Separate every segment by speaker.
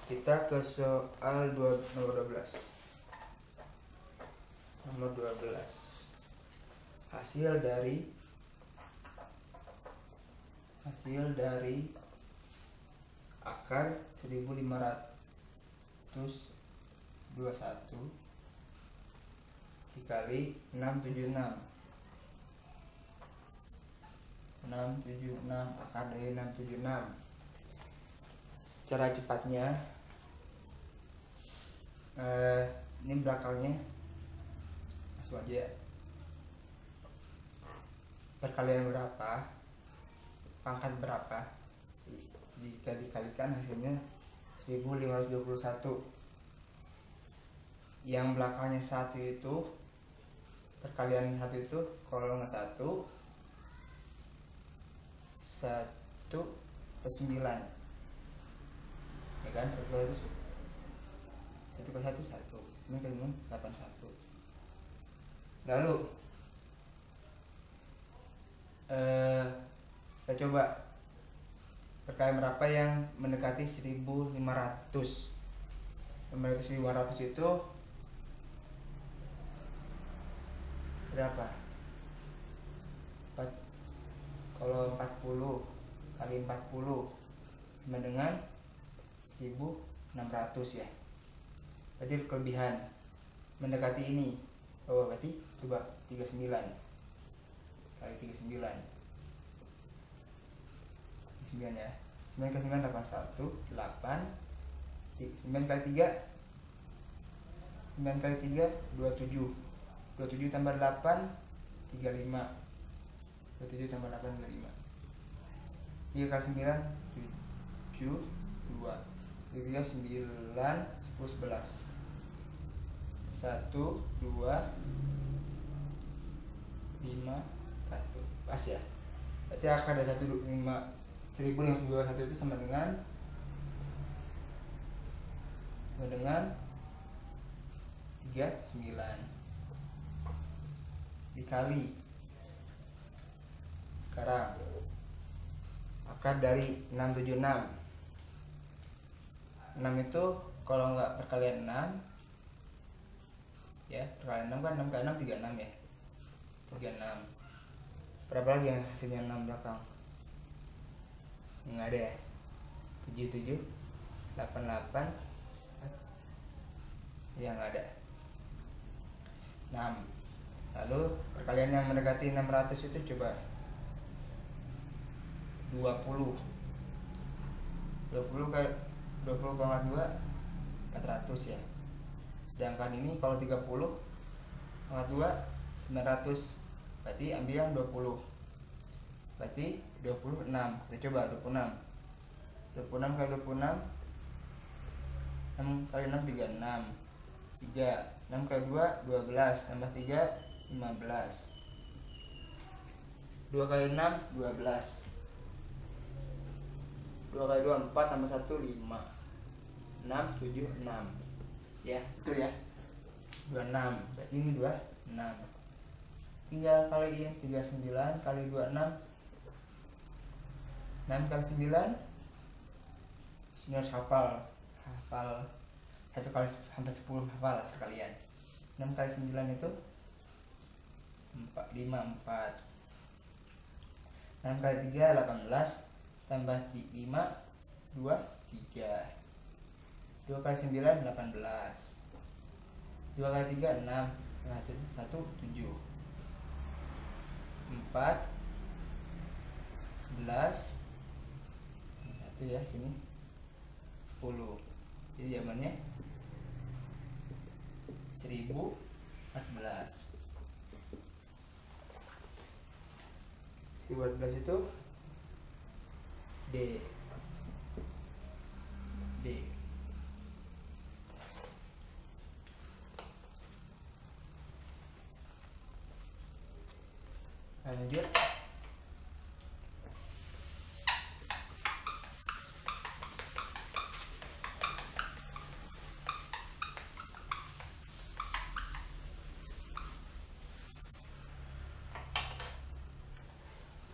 Speaker 1: Kita ke soal nomor 12. Nomor 12. Hasil dari akar 1521 dikali 676 akar dari 676. Cara cepatnya, ini belakangnya langsung aja ya. Perkalian berapa, pangkat berapa, jika dikalikan hasilnya 1521. Yang belakangnya 1 itu, perkalian 1 itu kalau nggak 1 ke 9 ya kan, 1 ke 1 ini kan 81. Lalu kita coba perkalian berapa yang mendekati 1500. 1500 itu berapa? Kalau 40 kali 40 sama dengan 1600 ya. Berarti kelebihan mendekati ini. Oh, berarti coba 39 kali 39. 9 ya. 9 kali 9 81, 8. 9 kali 3 27. 27 tambah 8 35. 27 tambah 8 35. 3 kali 9 7 2. 3 9 10 11. 1 2 5 1. Pas ya. Berarti akar dari 1521 itu sama dengan 39 dikali, sekarang akar dari 676. 6 itu kalau nggak perkalian 6 ya, perkalian 6 kan 6 kali 6 36 ya, 36. Berapa lagi yang hasilnya 6 belakang? Nggak ada ya. 77 88 yang ada 6. Lalu perkalian yang mendekati 600 itu coba 20 kali 20,2 400 ya. Sedangkan ini kalau 30 pangkat 2 900. Berarti ambil yang 20. Berarti 26. Kita coba 26. 26 kali 26 6 kali 6 36. 6 kali 2 12 tambah 3 15. 2 kali 6 12. 2 kali 2 4 tambah 1 5. 6 7 6. Ya, betul ya. 26. Berarti ini 26. Tinggal kaliin 39 kali 26. 6 kali 9. Sini harus hafal 1 kali sampai 10 hafal perkalian. 6 kali 9 itu 54. 6 kali 3 18 tambah 5 2 3. 2 kali 9 18. 2 kali 3 6. 1 7. 4 11. 1 ya sini 10. Jadi jawabannya 1014. 1014 itu D. Lanjut.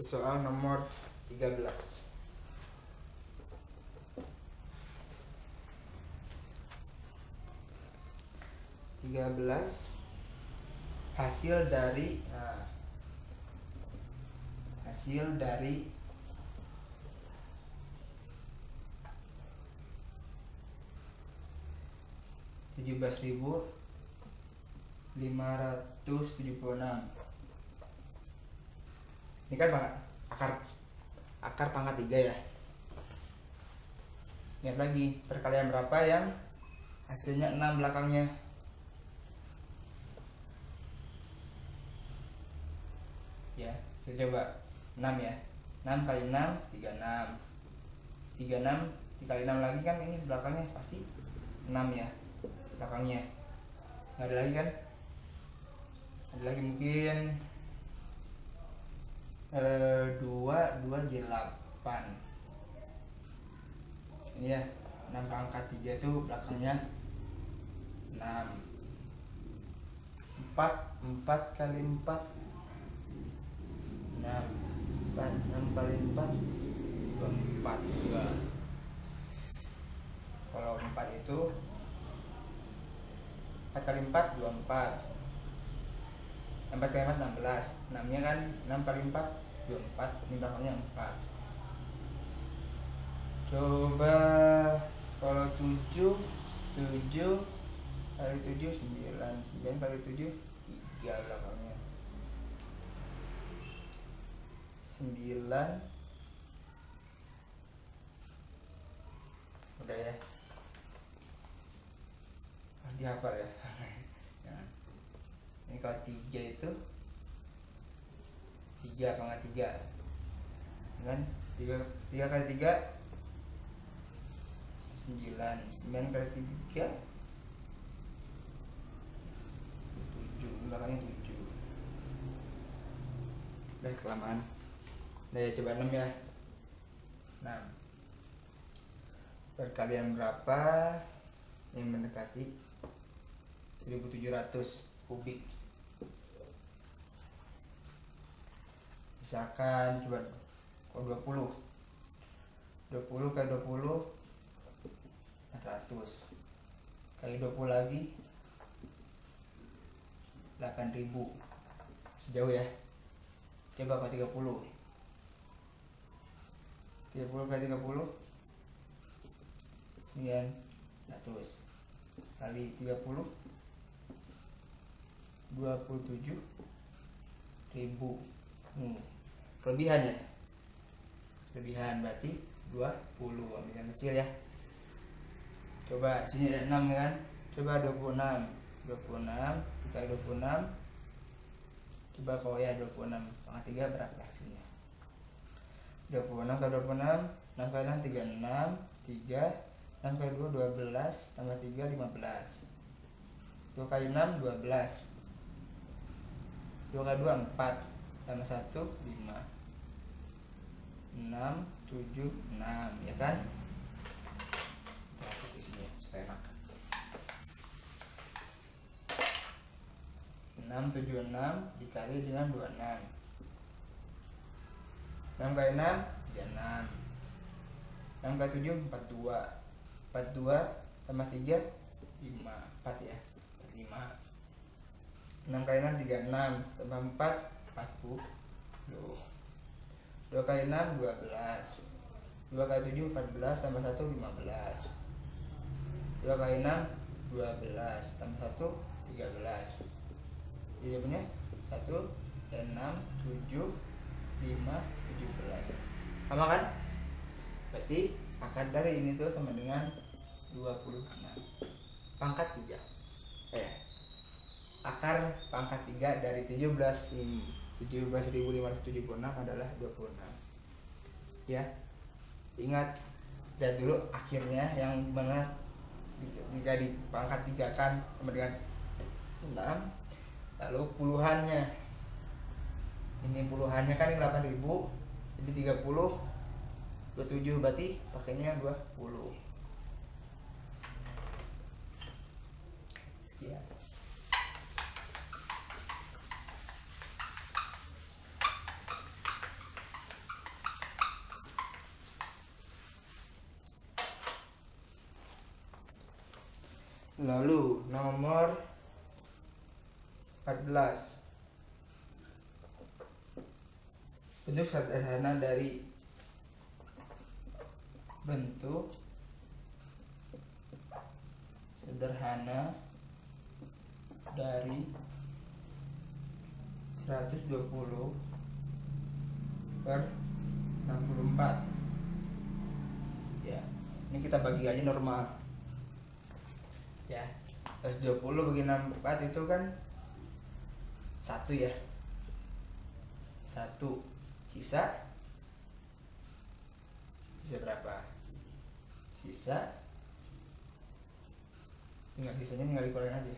Speaker 1: Soal nomor 13. 13 hasil dari hasil dari 17.576. Ini kan akar pangkat 3 ya. Lihat lagi perkalian berapa yang hasilnya 6 belakangnya. Ya, kita coba 6 ya. 6 kali 6 36. 36 dikali 6 lagi kan ini belakangnya pasti 6 ya. Belakangnya. Nggak ada lagi kan? Ada lagi mungkin 2 jadi 8. Ini ya, 6 pangkat 3 itu belakangnya 6. 4 kali 4 6. 6 kali 4 24. Kalau 4 itu 4 kali 4 24. 4 kali 4 16. 6 nya kan 6 kali 4 24. Ini belakangnya 4. Coba kalau 7 kali 7 9. 9 kali 7 3 belakangnya 9. Udah ya, nanti hafal ya. Nah, ini kalau 3 itu 3 pangkat 3 kan, 3 kali 3 9. 9 kali 3 7. Belakangnya 7. Udah kelamaan. Udah ya, coba 6 ya. 6 perkalian berapa yang mendekati 1700 kubik. Misalkan coba kalau 20 kali 20 400 kali 20 lagi 8.000. Sejauh ya. Coba kalau 30 kali 30 900 kali 30 27.000. Kelebihan ya. Kelebihan berarti 20. Ambil yang kecil ya. Coba sini ada 6 kan. Coba 26 kali 26. Coba kalau ya 26 pangkat 3 berapa hasilnya? 26 kali 26 6 kali 6 36. 6 kali 2 12 tambah 3 15. 2 kali 6 12. 2 kali 2 4 tambah 1 5. 6 7 6 ya kan? Kita lihat di sini supaya enak. 676 dikali dengan 26. 6 kali 6 36. 6 kali 7 42. 42 tambah 3 5. 4 ya. 45. 6 kali 6 36 tambah 4 40. 2 kali 6 12. 2 kali 7 14 tambah 1 15. 2 kali 6 12 tambah 1 13. Jadi punya 1 6 7 5 17. Sama kan? Berarti akar dari ini tuh sama dengan 26 pangkat 3. Akar pangkat 3 dari 17.576 adalah 26. Ya. Ingat, lihat dulu akhirnya yang mana jika di pangkat 3 kan sama dengan 6. Lalu puluhannya. Ini puluhannya kan 8.000. Jadi 30 27 berarti pakainya 20. Sekian. Lalu nomor 14. Bentuk sederhana dari bentuk sederhana dari 120 per 64. Ya, ini kita bagi aja normal. Ya, 120 bagi 64 itu kan 1 ya. 1. Sisa berapa? Sisa sisanya tinggal dikurangin aja.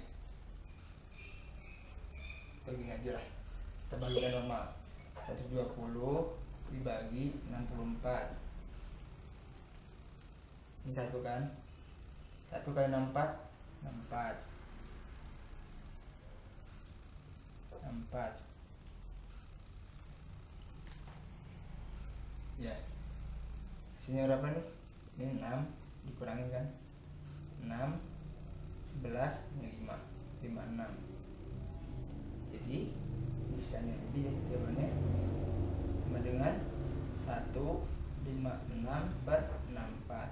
Speaker 1: Bagi aja lah. Kita bagikan normal. 120 dibagi 64. Ini 1 kan? 1 kali 64 64. Ya, hasilnya berapa nih? Ini 6 dikurangi kan 6 11 ini 5 56. Jadi sisanya, jadi jawabannya sama dengan 156 per 64.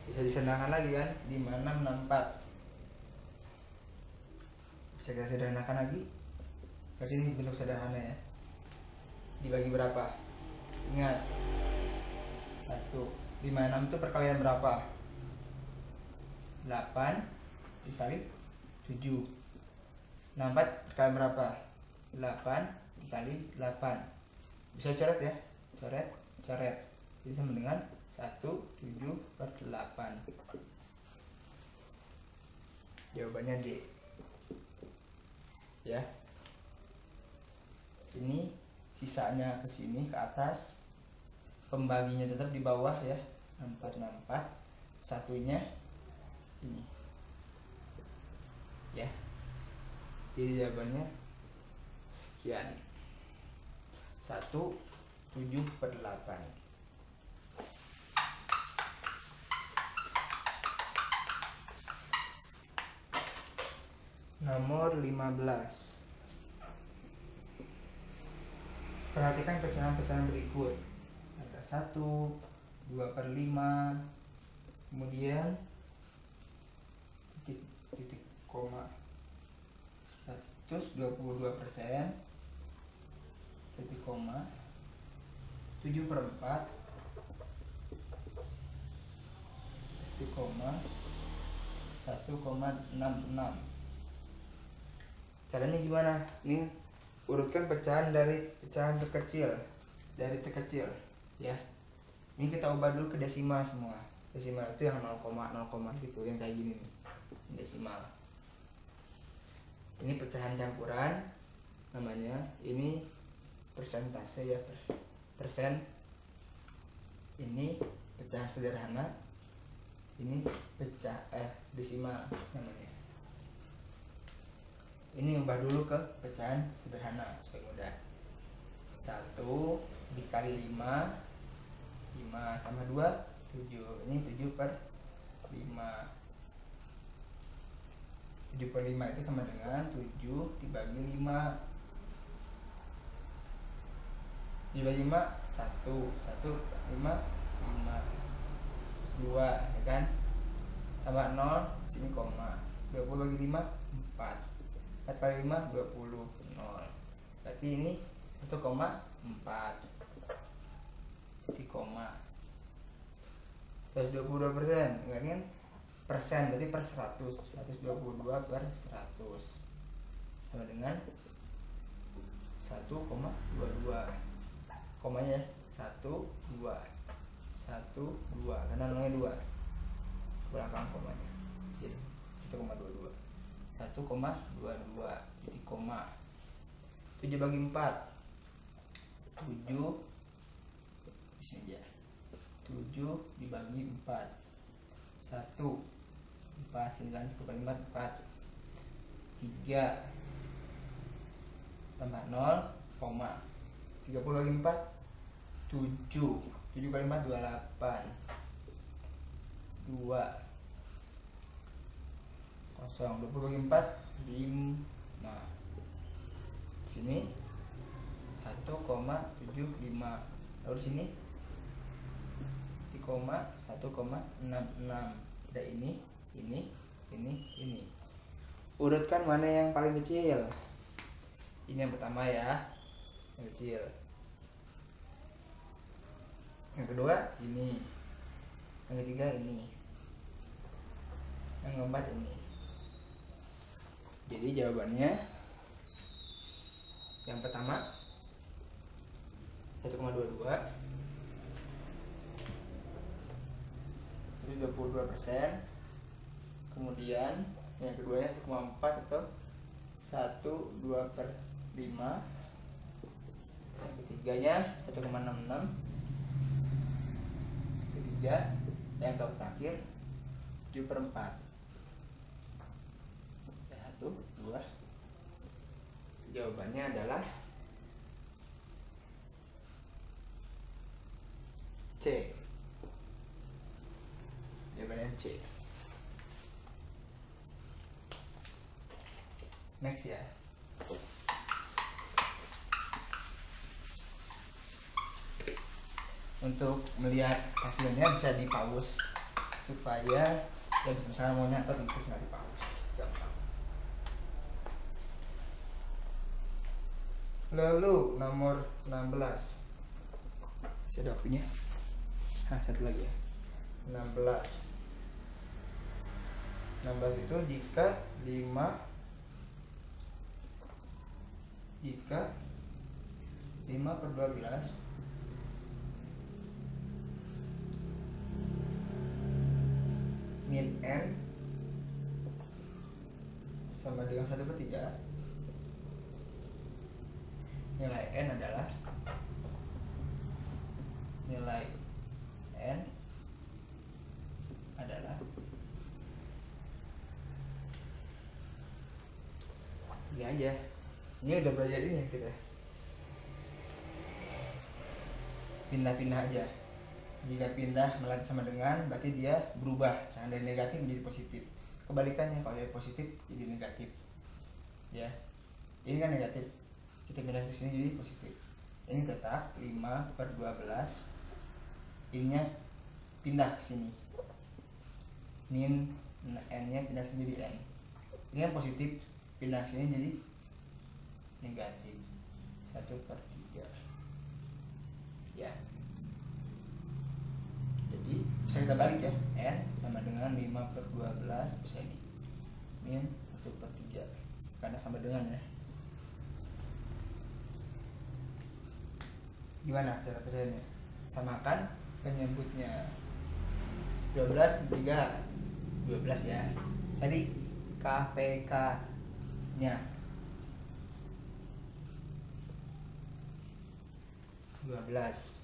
Speaker 1: Bisa disederhanakan lagi kan, 5664 bisa kita sederhanakan lagi. Berarti ini bentuk sederhana ya. Dibagi berapa? Ingat, 1. 56 itu perkalian berapa? 8 dikali 7. 64 perkalian berapa? 8 dikali 8. Bisa coret ya, coret. Jadi sama dengan 17 per 8. Jawabannya D. Ya, ini sisanya ke sini ke atas, pembaginya tetap di bawah ya, 464, satunya ini ya. Jadi jawabannya sekian, 17 per 8. Nomor 15. Perhatikan pecahan-pecahan berikut. Ada 1, 2 per 5, kemudian titik koma 122%, titik koma 7 per 4, titik koma 1,66. Caranya gimana? Ini urutkan pecahan dari pecahan terkecil, dari terkecil ya. Ini kita ubah dulu ke desimal semua. Desimal itu yang 0, gitu, yang kayak gini nih, desimal. Ini pecahan campuran namanya, ini persentase ya, persen. Ini pecahan sederhana, ini desimal namanya. Ini ubah dulu ke pecahan sederhana supaya mudah. 1 dikali 5 tambah 2 7. Ini 7 per 5. 7 per 5 itu sama dengan 7 dibagi 5. 7 bagi 5 1 5 2 ya kan, tambah 0 sini koma, 20 bagi 5 4. 4 kali 5 20, 0. Berarti ini 1,4. Titik koma 122%. Enggak, ini kan persen, berarti per 100. 122 per 100 sama dengan 1,22. Komanya 1 2 karena nolnya 2 belakang komanya, jadi 1,22. 1,22 titik koma 7 bagi 4 7 disini aja, 7 dibagi 4 1 4 sini kan, 1 kali 4 4. 3 tambah 0 koma 30 bagi 4 7 7 kali 4 28 2 kosong. 20 bagi 4 5. Sini 1,75. Lalu sini 1,66. Ada ini. Urutkan mana yang paling kecil. Ini yang pertama ya, yang kecil. Yang kedua ini. Yang ketiga ini. Yang keempat ini. Jadi jawabannya yang pertama 1,22 itu 22%. Kemudian yang keduanya 1,4 atau 1/2/5. Yang ketiganya 1,66. Ketiga yang terakhir 7/4. 1, 2. Jawabannya adalah C. Jawabannya C. Next ya. Untuk melihat hasilnya bisa di pause supaya ya misalnya mau nyatet itu nggak di pause, gampang. Lalu nomor 16. Masih ada waktunya. Satu lagi ya. 16 itu jika 5/12 min n sama dengan 1/3, nilai n adalah ini aja. Ini udah belajar ini ya kita. Pindah-pindah aja. Jika pindah melatih sama dengan, berarti dia berubah, jangan dari negatif menjadi positif. Kebalikannya, kalau dari positif jadi negatif. Ya. Ini kan negatif. Kita pindah ke sini jadi positif. Ini tetap 5/12. Ininya pindah ke sini. Min n-nya pindah ke sini jadi n. Ini kan positif, pindah ke sini jadi negatif 1/3. Ya. Jadi bisa kita balik ya, n sama dengan 5/12 bisa ini min 1/3 karena sama dengan ya. Gimana cara percayanya? Samakan penyebutnya. 12/3 12 ya. Tadi KPK nya 12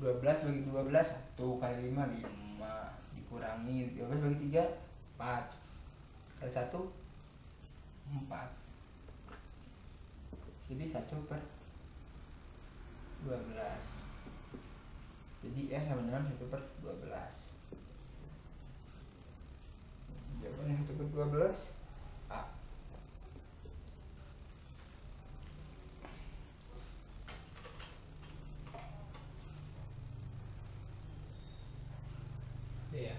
Speaker 1: bagi 12 1 kali 5 5 dikurangi 12 bagi 3 4 kali 1 4. Jadi 1/12. Jadi n sama dengan 1/12. Jawabannya 1/12 A. Ya.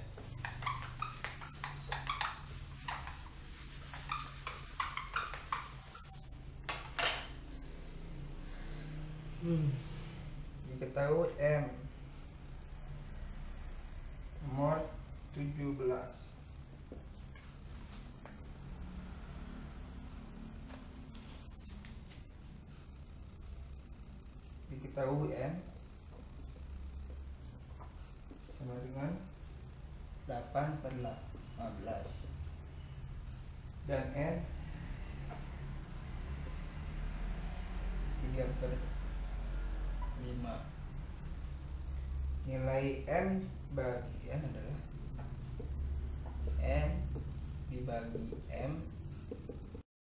Speaker 1: Diketahui M nomor 17. Diketahui N sama dengan 8/15 dan N 3/5. Nilai M bagi N adalah N dibagi M